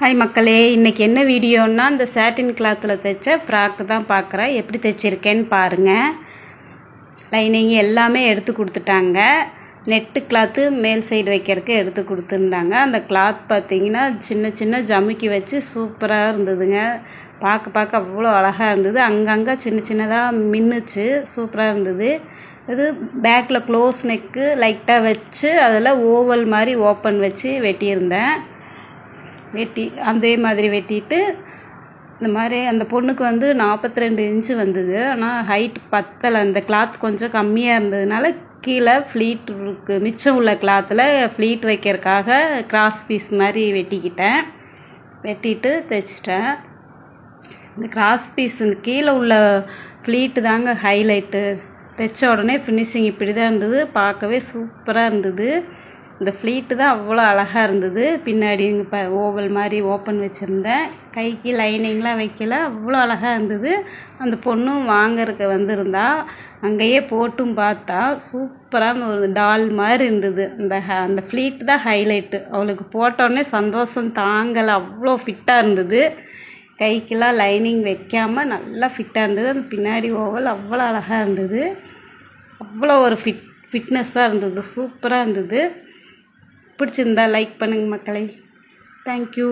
Hi மக்களே, இன்றைக்கி என்ன வீடியோன்னா இந்த சாட்டின் கிளாத்தில் தைச்ச ஃப்ராக்கு தான் பார்க்குறேன். எப்படி தைச்சிருக்கேன்னு பாருங்கள். லைனிங் எல்லாமே எடுத்து கொடுத்துட்டாங்க. நெட்டு கிளாத்து மேல் சைடு வைக்கிறதுக்கு எடுத்து கொடுத்துருந்தாங்க. அந்த கிளாத் பார்த்திங்கன்னா சின்ன சின்ன ஜமுக்கி வச்சு சூப்பராக இருந்ததுங்க. பார்க்க அவ்வளோ அழகாக இருந்தது. அங்கங்கே சின்ன சின்னதாக மின்னுச்சு, சூப்பராக இருந்தது. இது பேக்கில் க்ளோஸ் நெக்கு லைட்டாக வச்சு அதில் ஓவல் மாதிரி ஓப்பன் வச்சு வெட்டியிருந்தேன். அதே மாதிரி வெட்டிட்டு இந்த மாதிரி அந்த பொண்ணுக்கு 42 இன்ச்சு வந்தது. ஆனால் ஹைட் பத்தலை. அந்த கிளாத் கொஞ்சம் கம்மியாக இருந்ததுனால கீழே ஃப்ளீட் இருக்கு, மிச்சம் உள்ள கிளாத்தில் ஃப்ளீட் வைக்கிறதுக்காக கிராஸ் பீஸ் மாதிரி வெட்டிட்டு தைச்சிட்டேன். இந்த கிராஸ் பீஸ் இந்த கீழே உள்ள ஃப்ளீட்டு தாங்க ஹைலைட்டு. தைச்ச உடனே ஃபினிஷிங் இப்படி தான் இருந்தது. பார்க்கவே சூப்பராக இருந்தது. இந்த ஃப்ளீட்டு தான் அவ்வளோ அழகாக இருந்தது. பின்னாடி ஓவல் மாதிரி ஓப்பன் வச்சுருந்தேன். கைக்கு லைனிங்லாம் வைக்கல, அவ்வளோ அழகாக இருந்தது. அந்த பொண்ணும் வாங்கறதுக்கு வந்திருந்தா. அங்கேயே போட்டும் பார்த்தா சூப்பரான ஒரு டால் மாதிரி இருந்தது. அந்த ஃப்ளீட் தான் ஹைலைட்டு. அவளுக்கு போட்டோடனே சந்தோஷம் தாங்கலை, அவ்வளோ ஃபிட்டாக இருந்தது. கைக்கெல்லாம் லைனிங் வைக்காமல் நல்லா ஃபிட்டாக இருந்தது. அந்த பின்னாடி ஓவல் அவ்வளோ அழகாக இருந்தது. அவ்வளோ ஒரு ஃபிட்னஸ்ஸாக இருந்தது, சூப்பராக இருந்தது. பிடிச்சிருந்தா லைக் பண்ணுங்கள் மக்களே. தேங்க்யூ.